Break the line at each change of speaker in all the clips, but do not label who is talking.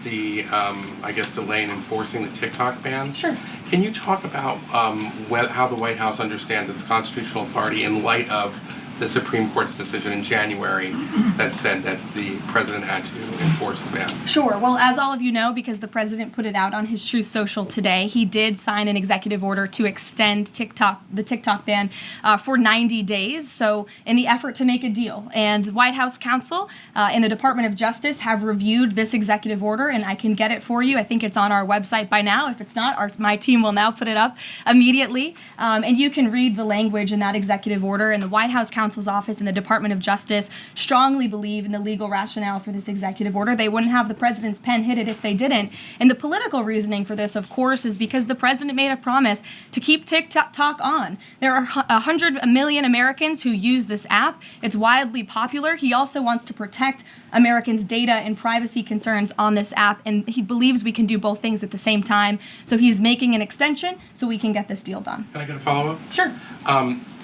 the, I guess, delay in enforcing the TikTok ban.
Sure.
Can you talk about how the White House understands its constitutional authority in light of the Supreme Court's decision in January that said that the president had to enforce the ban?
Sure. Well, as all of you know, because the president put it out on his Truth Social today, he did sign an executive order to extend the TikTok ban for 90 days. So in the effort to make a deal. And the White House counsel and the Department of Justice have reviewed this executive order, and I can get it for you. I think it's on our website by now. If it's not, my team will now put it up immediately. And you can read the language in that executive order. And the White House counsel's office and the Department of Justice strongly believe in the legal rationale for this executive order. They wouldn't have the president's pen hit it if they didn't. And the political reasoning for this, of course, is because the president made a promise to keep TikTok on. There are 100 million Americans who use this app. It's widely popular. He also wants to protect Americans' data and privacy concerns on this app, and he believes we can do both things at the same time. So he's making an extension so we can get this deal done.
Can I get a follow-up?
Sure.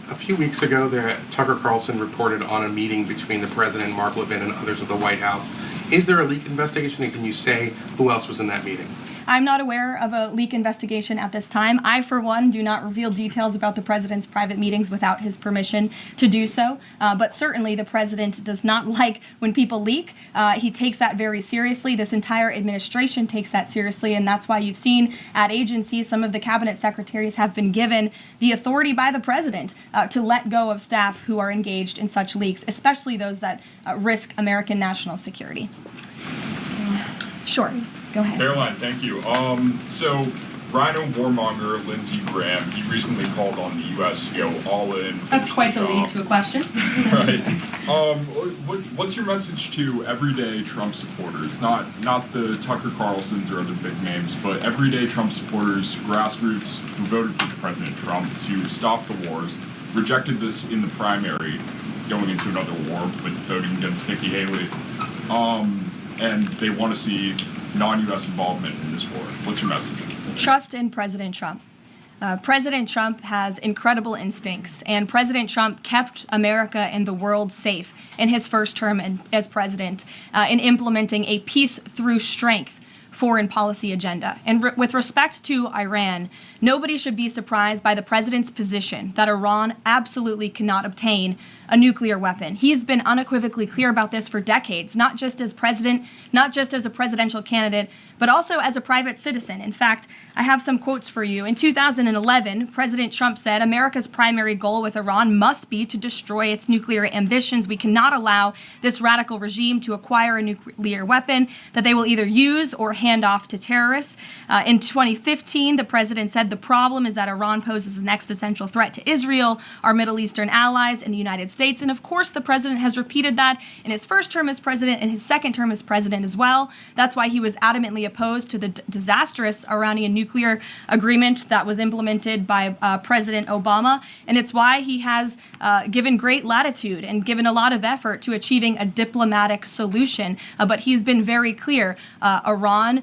A few weeks ago, Tucker Carlson reported on a meeting between the president, Mark Leavitt, and others at the White House. Is there a leak investigation, and can you say who else was in that meeting?
I'm not aware of a leak investigation at this time. I, for one, do not reveal details about the president's private meetings without his permission to do so. But certainly the president does not like when people leak. He takes that very seriously. This entire administration takes that seriously, and that's why you've seen at agencies some of the cabinet secretaries have been given the authority by the president to let go of staff who are engaged in such leaks, especially those that risk American national security. Sure. Go ahead.
Karoline, thank you. So, Rhino warmonger Lindsey Graham, he recently called on the U.S. to go all in.
That's quite the lead to a question.
Right. What's your message to everyday Trump supporters? Not the Tucker Carlsons or other big names, but everyday Trump supporters, grassroots who voted for President Trump to stop the wars, rejected this in the primary, going into another war with voting against Nikki Haley, and they want to see non-U.S. involvement in this war. What's your message?
Trust in President Trump. President Trump has incredible instincts, and President Trump kept America and the world safe in his first term as president in implementing a peace through strength foreign policy agenda. And with respect to Iran, nobody should be surprised by the president's position that Iran absolutely cannot obtain a nuclear weapon. He's been unequivocally clear about this for decades, not just as president, not just as a presidential candidate, but also as a private citizen. In fact, I have some quotes for you. In 2011, President Trump said, "America's primary goal with Iran must be to destroy its nuclear ambitions. We cannot allow this radical regime to acquire a nuclear weapon that they will either use or hand off to terrorists." In 2015, the president said, "The problem is that Iran poses an existential threat to Israel, our Middle Eastern allies, and the United States." And of course, the president has repeated that in his first term as president and his second term as president as well. That's why he was adamantly opposed to the disastrous Iranian nuclear agreement that was implemented by President Obama. And it's why he has given great latitude and given a lot of effort to achieving a diplomatic solution. But he's been very clear. Iran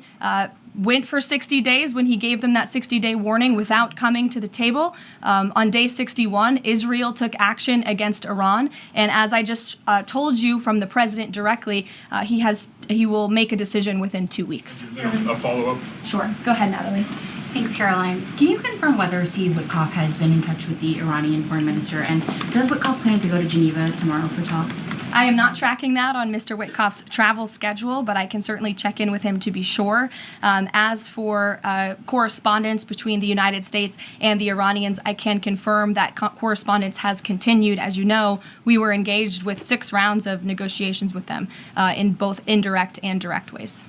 went for 60 days when he gave them that 60-day warning without coming to the table. On day 61, Israel took action against Iran. And as I just told you from the president directly, he will make a decision within 2 weeks.
A follow-up?
Sure. Go ahead, Natalie.
Thanks, Karoline. Can you confirm whether Steve Witkoff has been in touch with the Iranian foreign minister, and does Witkoff plan to go to Geneva tomorrow for talks?
I am not tracking that on Mr. Witkoff's travel schedule, but I can certainly check in with him to be sure. As for correspondence between the United States and the Iranians, I can confirm that correspondence has continued. As you know, we were engaged with 6 rounds of negotiations with them in both indirect and direct ways.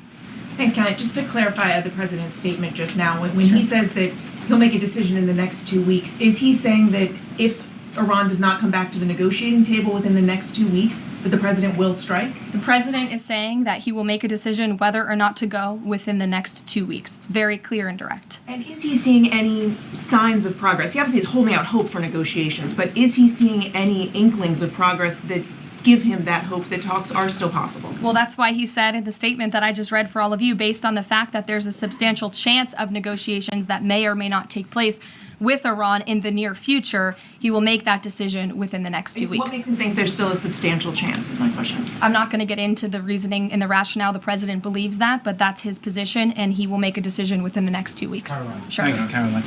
Thanks, Kelly. Just to clarify the president's statement just now, when he says that he'll make a decision in the next 2 weeks, is he saying that if Iran does not come back to the negotiating table within the next 2 weeks, that the president will strike?
The president is saying that he will make a decision whether or not to go within the next 2 weeks. It's very clear and direct.
And is he seeing any signs of progress? He obviously is holding out hope for negotiations, but is he seeing any inklings of progress that give him that hope that talks are still possible?
Well, that's why he said in the statement that I just read for all of you, based on the fact that there's a substantial chance of negotiations that may or may not take place with Iran in the near future, he will make that decision within the next 2 weeks.
What makes him think there's still a substantial chance is my question.
I'm not going to get into the reasoning and the rationale the president believes that, but that's his position, and he will make a decision within the next 2 weeks.
Karoline.
Sure.
Thanks, Caroline.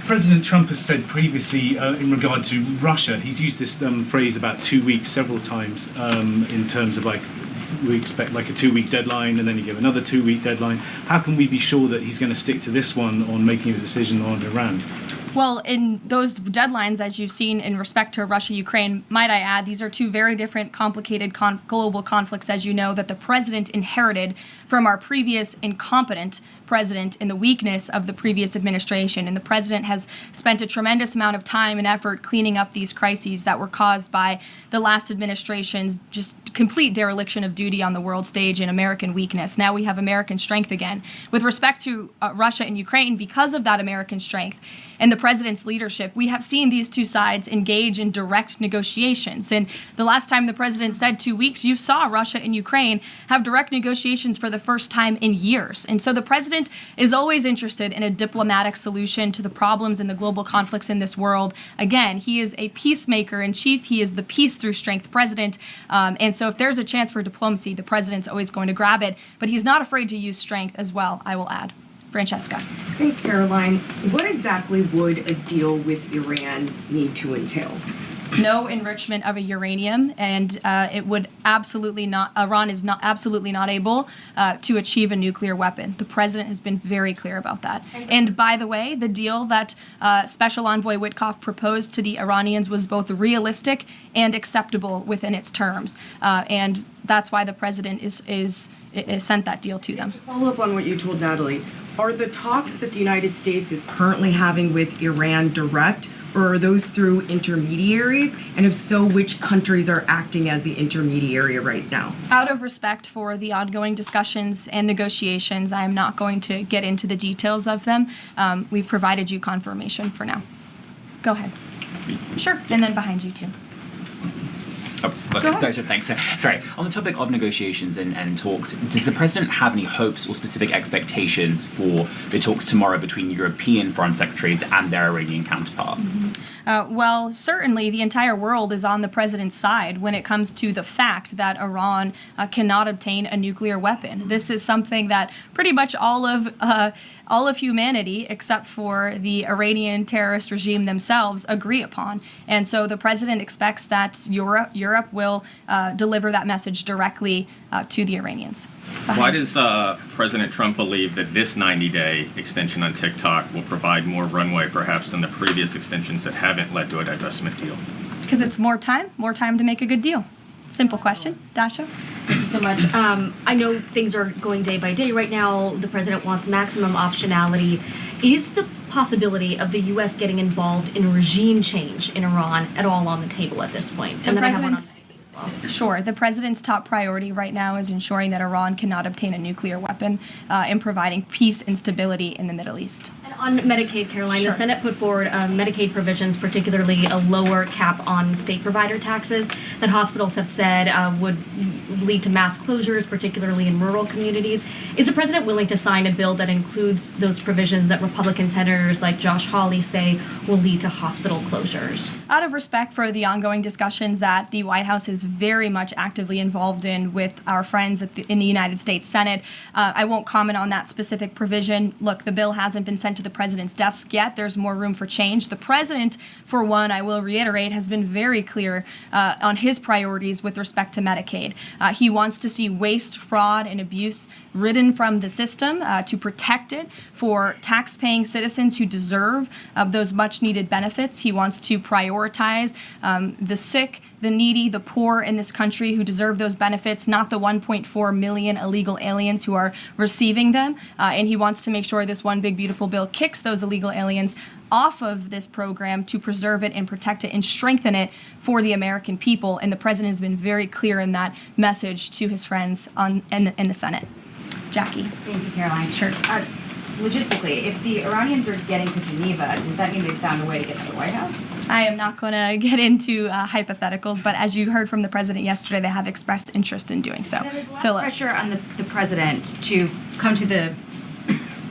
President Trump has said previously in regard to Russia, he's used this phrase about 2 weeks several times in terms of like, we expect like a 2-week deadline and then you give another 2-week deadline. How can we be sure that he's going to stick to this one on making a decision on Iran?
Well, in those deadlines, as you've seen in respect to Russia, Ukraine, might I add, these are two very different, complicated global conflicts, as you know, that the president inherited from our previous incompetent president in the weakness of the previous administration. And the president has spent a tremendous amount of time and effort cleaning up these crises that were caused by the last administration's just complete dereliction of duty on the world stage and American weakness. Now we have American strength again. With respect to Russia and Ukraine, because of that American strength and the president's leadership, we have seen these two sides engage in direct negotiations. And the last time the president said 2 weeks, you saw Russia and Ukraine have direct negotiations for the first time in years. And so the president is always interested in a diplomatic solution to the problems and the global conflicts in this world. Again, he is a peacemaker in chief. He is the peace through strength president. And so if there's a chance for diplomacy, the president's always going to grab it. But he's not afraid to use strength as well, I will add. Francesca.
Thanks, Caroline. What exactly would a deal with Iran need to entail?
No enrichment of a uranium, and it would absolutely not. Iran is not absolutely not able to achieve a nuclear weapon. The president has been very clear about that. And by the way, the deal that Special Envoy Witkoff proposed to the Iranians was both realistic and acceptable within its terms, and that's why the president is sent that deal to them.
To follow up on what you told Natalie, are the talks that the United States is currently having with Iran direct, or are those through intermediaries? And if so, which countries are acting as the intermediary right now?
Out of respect for the ongoing discussions and negotiations, I am not going to get into the details of them. We've provided you confirmation for now. Go ahead. Sure, and then behind you too.
Oh, okay. So thanks. Sorry. On the topic of negotiations and talks, does the president have any hopes or specific expectations for the talks tomorrow between European foreign secretaries and their Iranian counterpart?
Well, certainly the entire world is on the president's side when it comes to the fact that Iran cannot obtain a nuclear weapon. This is something that pretty much all of humanity, except for the Iranian terrorist regime themselves, agree upon. And so the president expects that Europe will deliver that message directly to the Iranians.
Why does President Trump believe that this 90-day extension on TikTok will provide more runway, perhaps, than the previous extensions that haven't led to a divestment deal?
Because it's more time to make a good deal. Simple question. Dasha?
Thank you so much. I know things are going day by day right now. The president wants maximum optionality. Is the possibility of the U.S. getting involved in a regime change in Iran at all on the table at this point?
And then I have one on Sure. The president's top priority right now is ensuring that Iran cannot obtain a nuclear weapon and providing peace and stability in the Middle East.
And on Medicaid, Caroline,
Sure.
the Senate put forward Medicaid provisions, particularly a lower cap on state provider taxes that hospitals have said would lead to mass closures, particularly in rural communities. Is the president willing to sign a bill that includes those provisions that Republican senators like Josh Hawley say will lead to hospital closures?
Out of respect for the ongoing discussions that the White House is very much actively involved in with our friends in the United States Senate, I won't comment on that specific provision. Look, the bill hasn't been sent to the president's desk yet. There's more room for change. The president, for one, I will reiterate, has been very clear on his priorities with respect to Medicaid. He wants to see waste, fraud, and abuse ridden from the system to protect it for tax-paying citizens who deserve those much-needed benefits. He wants to prioritize the sick, the needy, the poor in this country who deserve those benefits, not the 1.4 million illegal aliens who are receiving them. And he wants to make sure this one big, beautiful bill kicks those illegal aliens off of this program to preserve it and protect it and strengthen it for the American people. And the president has been very clear in that message to his friends in the Senate. Jackie.
Thank you, Caroline.
Sure.
logistically, if the Iranians are getting to Geneva, does that mean they've found a way to get to the White House?
I am not going to get into hypotheticals, but as you heard from the president yesterday, they have expressed interest in doing so.
There's a lot of
Philip.
pressure on the president to come to the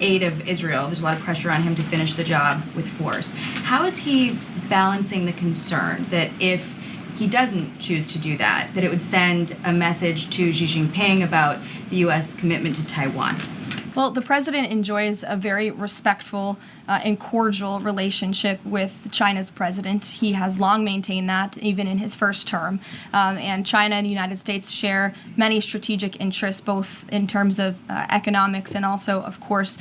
aid of Israel. There's a lot of pressure on him to finish the job with force. How is he balancing the concern that if he doesn't choose to do that, that it would send a message to Xi Jinping about the U.S. commitment to Taiwan?
Well, the president enjoys a very respectful and cordial relationship with China's president. He has long maintained that, even in his first term. And China and the United States share many strategic interests, both in terms of economics and also, of course,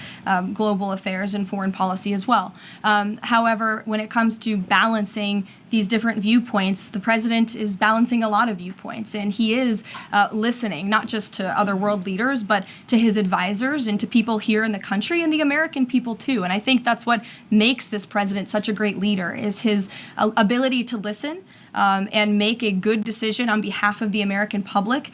global affairs and foreign policy as well. However, when it comes to balancing these different viewpoints, the president is balancing a lot of viewpoints, and he is listening not just to other world leaders, but to his advisors and to people here in the country and the American people too. And I think that's what makes this president such a great leader, is his ability to listen and make a good decision on behalf of the American public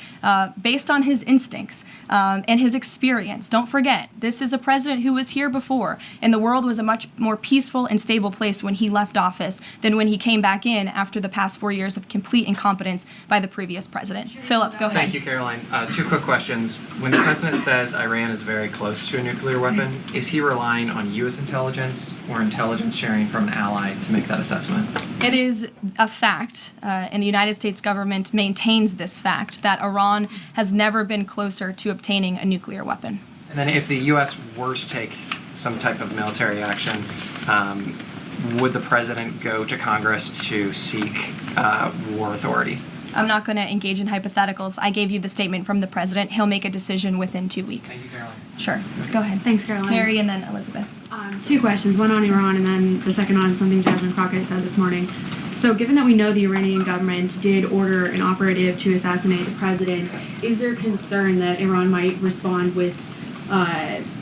based on his instincts and his experience. Don't forget, this is a president who was here before, and the world was a much more peaceful and stable place when he left office than when he came back in after the past 4 years of complete incompetence by the previous president. Philip, go ahead.
Thank you, Caroline. Two quick questions. When the president says Iran is very close to a nuclear weapon, is he relying on U.S. intelligence or intelligence sharing from an ally to make that assessment?
It is a fact, and the United States government maintains this fact, that Iran has never been closer to obtaining a nuclear weapon.
And then if the U.S. were to take some type of military action, would the president go to Congress to seek war authority?
I'm not going to engage in hypotheticals. I gave you the statement from the president. He'll make a decision within 2 weeks.
Thank you, Caroline.
Sure. Go ahead.
Thanks, Caroline.
Mary and then Elizabeth.
Two questions, one on Iran and then the second on something Jasmine Crockett said this morning. So given that we know the Iranian government did order an operative to assassinate the president, is there concern that Iran might respond with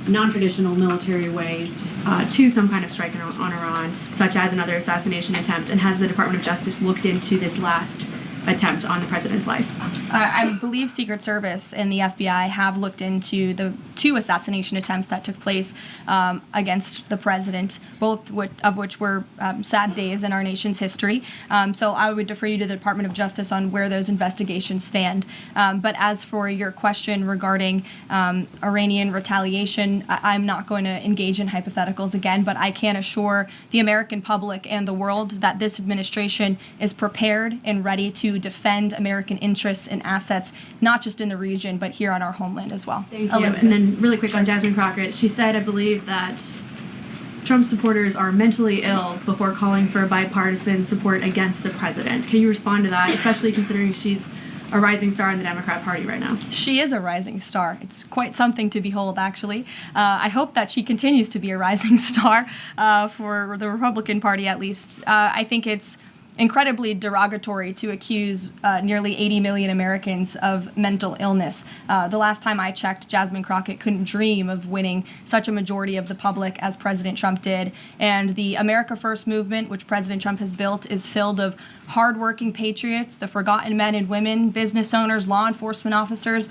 non-traditional military ways to some kind of strike on Iran, such as another assassination attempt? And has the Department of Justice looked into this last attempt on the president's life?
I believe Secret Service and the FBI have looked into the 2 assassination attempts that took place against the president, both of which were sad days in our nation's history. So I would defer you to the Department of Justice on where those investigations stand. But as for your question regarding Iranian retaliation, I'm not going to engage in hypotheticals again, but I can assure the American public and the world that this administration is prepared and ready to defend American interests and assets, not just in the region, but here on our homeland as well.
Thank you. And then really quick on Jasmine Crockett, she said, I believe, that Trump supporters are mentally ill before calling for bipartisan support against the president. Can you respond to that, especially considering she's a rising star in the Democrat Party right now?
She is a rising star. It's quite something to behold, actually. I hope that she continues to be a rising star for the Republican Party, at least. I think it's incredibly derogatory to accuse nearly 80 million Americans of mental illness. The last time I checked, Jasmine Crockett couldn't dream of winning such a majority of the public as President Trump did. And the America First movement, which President Trump has built, is filled of hardworking patriots, the forgotten men and women, business owners, law enforcement officers,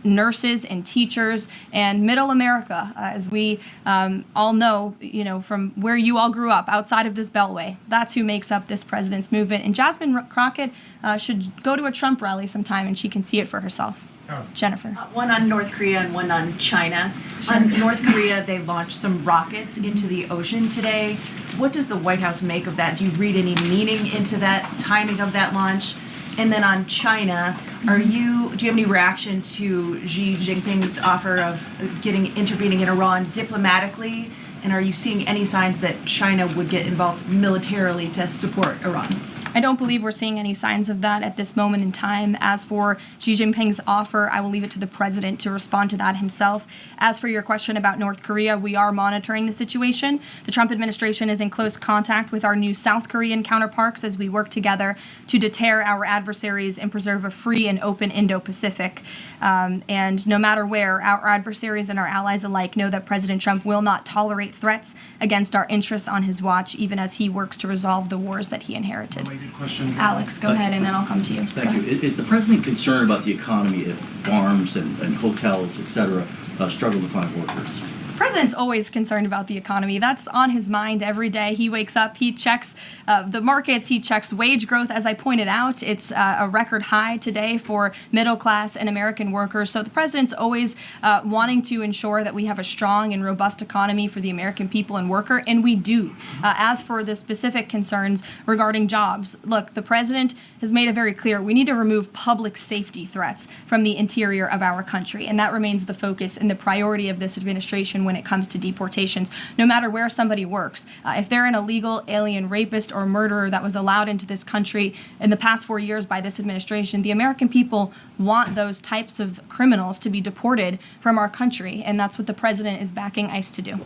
nurses and teachers, and middle America, as we all know, from where you all grew up, outside of this beltway. That's who makes up this president's movement. And Jasmine Crockett should go to a Trump rally sometime, and she can see it for herself. Jennifer.
One on North Korea and one on China. On North Korea, they launched some rockets into the ocean today. What does the White House make of that? Do you read any meaning into that timing of that launch? And then on China, do you have any reaction to Xi Jinping's offer of intervening in Iran diplomatically? And are you seeing any signs that China would get involved militarily to support Iran?
I don't believe we're seeing any signs of that at this moment in time. As for Xi Jinping's offer, I will leave it to the president to respond to that himself. As for your question about North Korea, we are monitoring the situation. The Trump administration is in close contact with our new South Korean counterparts as we work together to deter our adversaries and preserve a free and open Indo-Pacific. And no matter where, our adversaries and our allies alike know that President Trump will not tolerate threats against our interests on his watch, even as he works to resolve the wars that he inherited.
Question.
Alex, go ahead, and then I'll come to you.
Thank you. Is the president concerned about the economy if farms and hotels, et cetera, struggle to find workers?
President's always concerned about the economy. That's on his mind every day. He wakes up, he checks the markets, he checks wage growth. As I pointed out, it's a record high today for middle class and American workers. So the president's always wanting to ensure that we have a strong and robust economy for the American people and worker, and we do. As for the specific concerns regarding jobs, look, the president has made it very clear we need to remove public safety threats from the interior of our country, and that remains the focus and the priority of this administration when it comes to deportations, no matter where somebody works. If they're an illegal alien rapist or murderer that was allowed into this country in the past 4 years by this administration, the American people want those types of criminals to be deported from our country, and that's what the president is backing ICE to do.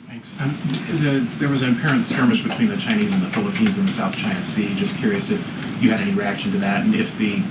Thanks. There was an apparent skirmish between the Chinese and the Philippines in the South China Sea. Just curious if you had any reaction to that, and if the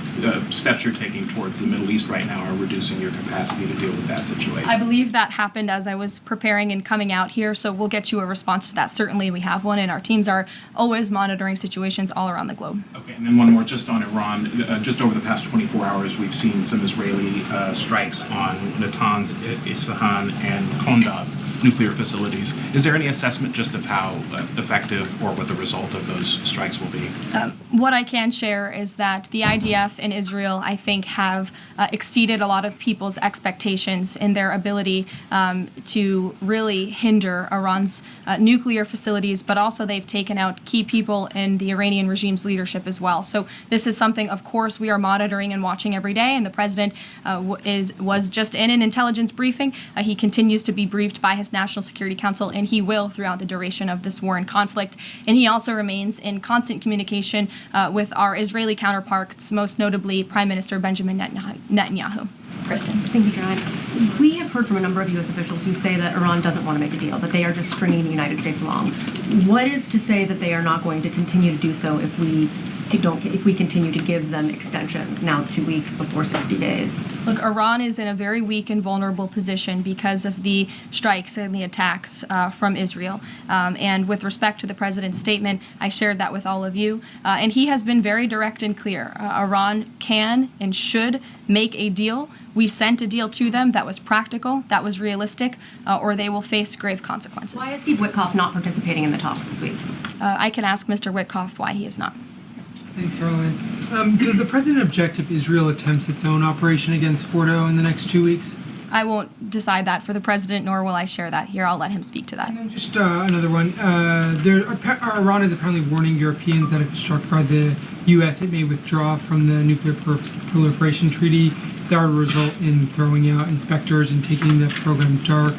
steps you're taking towards the Middle East right now are reducing your capacity to deal with that situation.
I believe that happened as I was preparing and coming out here, so we'll get you a response to that. Certainly we have one, and our teams are always monitoring situations all around the globe.
Okay, and then one more just on Iran. Just over the past 24 hours, we've seen some Israeli strikes on Natanz, Isfahan, and Kondab nuclear facilities. Is there any assessment just of how effective or what the result of those strikes will be?
What I can share is that the IDF and Israel, I think, have exceeded a lot of people's expectations in their ability to really hinder Iran's nuclear facilities, but also they've taken out key people in the Iranian regime's leadership as well. So this is something, of course, we are monitoring and watching every day, and the president was just in an intelligence briefing. He continues to be briefed by his National Security Council, and he will throughout the duration of this war and conflict. And he also remains in constant communication with our Israeli counterparts, most notably Prime Minister Benjamin Netanyahu. Kristen.
Thank you, Caroline. We have heard from a number of U.S. officials who say that Iran doesn't want to make a deal, that they are just stringing the United States along. What is to say that they are not going to continue to do so if we continue to give them extensions, now 2 weeks before 60 days?
Look, Iran is in a very weak and vulnerable position because of the strikes and the attacks from Israel. And with respect to the president's statement, I shared that with all of you. And he has been very direct and clear. Iran can and should make a deal. We sent a deal to them that was practical, that was realistic, or they will face grave consequences.
Why is Steve Witkoff not participating in the talks this week?
I can ask Mr. Witkoff why he is not.
Thanks, Karoline. Does the president object if Israel attempts its own operation against Fordo in the next 2 weeks?
I won't decide that for the president, nor will I share that here. I'll let him speak to that.
And then just another one. Iran is apparently warning Europeans that if struck by the U.S., it may withdraw from the nuclear proliferation treaty. That would result in throwing out inspectors and taking the program dark.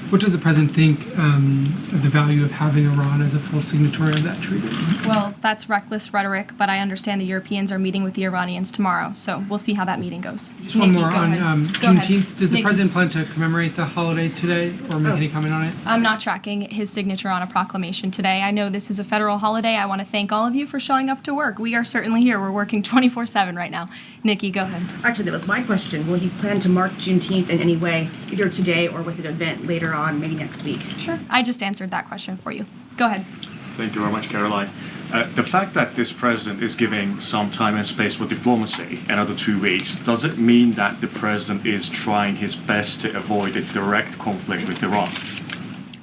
What does the president think of the value of having Iran as a full signatory of that treaty?
Well, that's reckless rhetoric, but I understand the Europeans are meeting with the Iranians tomorrow, so we'll see how that meeting goes.
Just one more on Juneteenth. Does the president plan to commemorate the holiday today or make any comment on it?
I'm not tracking his signature on a proclamation today. I know this is a federal holiday. I want to thank all of you for showing up to work. We are certainly here. We're working 24/7 right now. Nikki, go ahead.
Actually, that was my question. Will he plan to mark Juneteenth in any way, either today or with an event later on, maybe next week?
Sure. I just answered that question for you. Go ahead.
Thank you very much, Caroline. The fact that this president is giving some time and space for diplomacy, another 2 weeks, does it mean that the president is trying his best to avoid a direct conflict with Iran?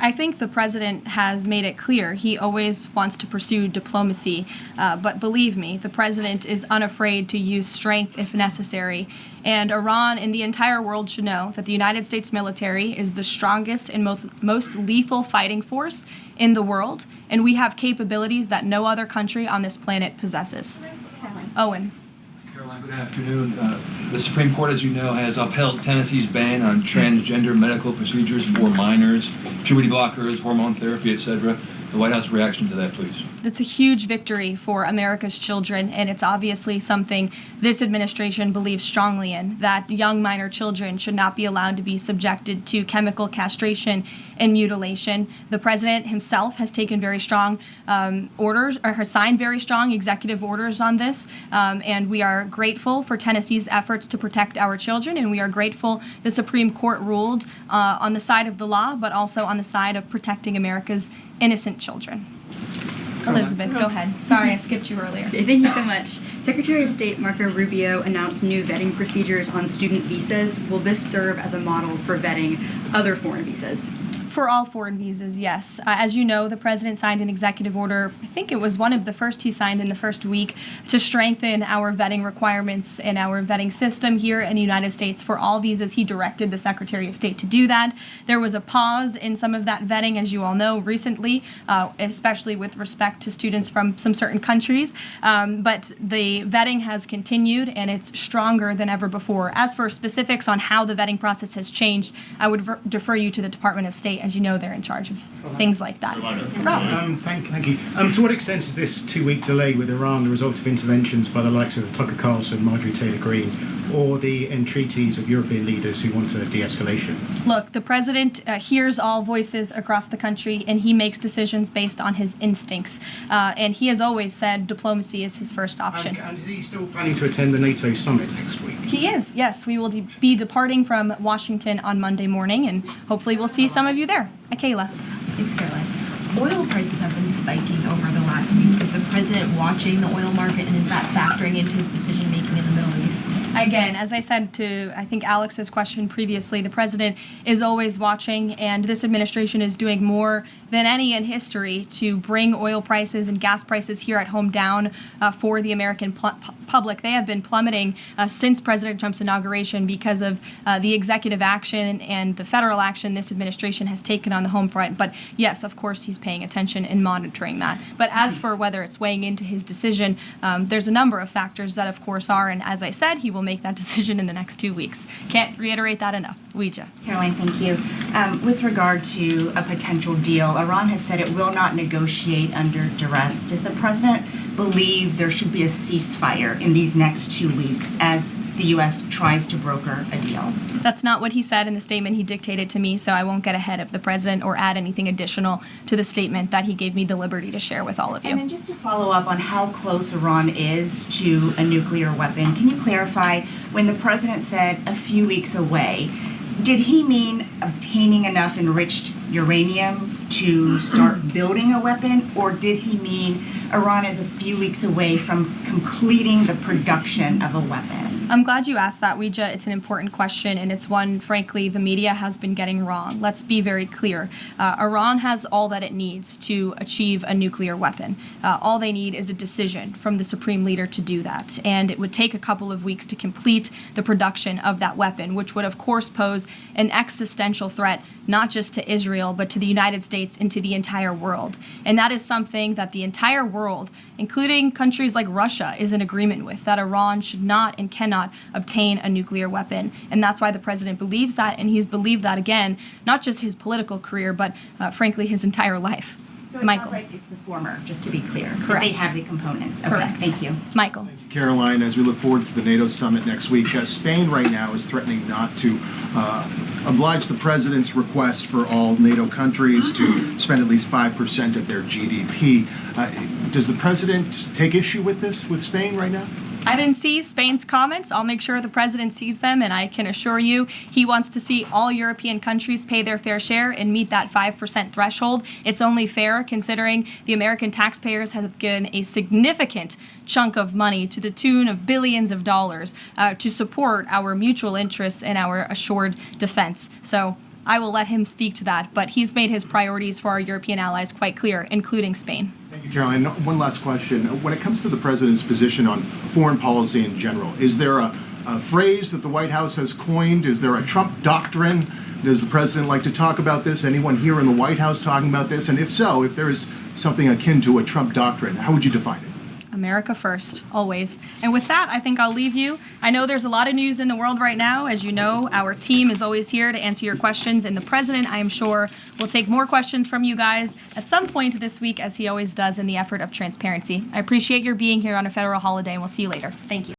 I think the president has made it clear he always wants to pursue diplomacy, but believe me, the president is unafraid to use strength if necessary. And Iran and the entire world should know that the United States military is the strongest and most lethal fighting force in the world, and we have capabilities that no other country on this planet possesses. Owen.
Caroline, good afternoon. The Supreme Court, as you know, has upheld Tennessee's ban on transgender medical procedures for minors, puberty blockers, hormone therapy, etc. The White House reaction to that, please.
It's a huge victory for America's children, and it's obviously something this administration believes strongly in, that young minor children should not be allowed to be subjected to chemical castration and mutilation. The president himself has taken very strong orders, or has signed very strong executive orders on this, and we are grateful for Tennessee's efforts to protect our children, and we are grateful the Supreme Court ruled on the side of the law, but also on the side of protecting America's innocent children. Elizabeth, go ahead. Sorry, I skipped you earlier.
Okay, thank you so much. Secretary of State Marco Rubio announced new vetting procedures on student visas. Will this serve as a model for vetting other foreign visas?
For all foreign visas, yes. As you know, the president signed an executive order, I think it was one of the first he signed in the first week, to strengthen our vetting requirements and our vetting system here in the United States for all visas. He directed the Secretary of State to do that. There was a pause in some of that vetting, as you all know, recently, especially with respect to students from some certain countries. But the vetting has continued, and it's stronger than ever before. As for specifics on how the vetting process has changed, I would defer you to the Department of State. As you know, they're in charge of things like that.
Thank you. To what extent is this 2-week delay with Iran the result of interventions by the likes of Tucker Carlson, Marjorie Taylor Greene, or the entreaties of European leaders who want a de-escalation?
Look, the president hears all voices across the country, and he makes decisions based on his instincts. And he has always said diplomacy is his first option.
And is he still planning to attend the NATO summit next week?
He is, yes. We will be departing from Washington on Monday morning, and hopefully we'll see some of you there. Kayla.
Thanks, Caroline. Oil prices have been spiking over the last week. Is the president watching the oil market, and is that factoring into his decision-making in the Middle East?
Again, as I said to, I think, Alex's question previously, the president is always watching, and this administration is doing more than any in history to bring oil prices and gas prices here at home down for the American public. They have been plummeting since President Trump's inauguration because of the executive action and the federal action this administration has taken on the home front. But yes, of course, he's paying attention and monitoring that. But as for whether it's weighing into his decision, there's a number of factors that, of course, are, and as I said, he will make that decision in the next 2 weeks. Can't reiterate that enough. Ouija.
Caroline, thank you. With regard to a potential deal, Iran has said it will not negotiate under duress. Does the president believe there should be a ceasefire in these next 2 weeks as the U.S. tries to broker a deal?
That's not what he said in the statement he dictated to me, so I won't get ahead of the president or add anything additional to the statement that he gave me the liberty to share with all of you.
And then just to follow up on how close Iran is to a nuclear weapon, can you clarify when the president said a few weeks away, did he mean obtaining enough enriched uranium to start building a weapon, or did he mean Iran is a few weeks away from completing the production of a weapon?
I'm glad you asked that, Ouija. It's an important question, and it's one, frankly, the media has been getting wrong. Let's be very clear. Iran has all that it needs to achieve a nuclear weapon. All they need is a decision from the supreme leader to do that, and it would take a couple of weeks to complete the production of that weapon, which would, of course, pose an existential threat not just to Israel, but to the United States and to the entire world. And that is something that the entire world, including countries like Russia, is in agreement with, that Iran should not and cannot obtain a nuclear weapon. And that's why the president believes that, and he's believed that, again, not just his political career, but frankly, his entire life.
So it
Michael.
sounds like it's the former, just to be clear.
Correct.
That they have the components. Okay,
Correct.
thank you.
Michael.
Karoline, as we look forward to the NATO summit next week, Spain right now is threatening not to oblige the president's request for all NATO countries to spend at least 5% of their GDP. Does the president take issue with this, with Spain right now?
I didn't see Spain's comments. I'll make sure the president sees them, and I can assure you he wants to see all European countries pay their fair share and meet that 5% threshold. It's only fair considering the American taxpayers have given a significant chunk of money to the tune of billions of dollars to support our mutual interests and our assured defense. So I will let him speak to that, but he's made his priorities for our European allies quite clear, including Spain.
Thank you, Caroline. One last question. When it comes to the president's position on foreign policy in general, is there a phrase that the White House has coined? Is there a Trump doctrine? Does the president like to talk about this? Anyone here in the White House talking about this? And if so, if there is something akin to a Trump doctrine, how would you define it?
America first, always. And with that, I think I'll leave you. I know there's a lot of news in the world right now. As you know, our team is always here to answer your questions, and the president, I am sure, will take more questions from you guys at some point this week, as he always does in the effort of transparency. I appreciate your being here on a federal holiday, and we'll see you later. Thank you.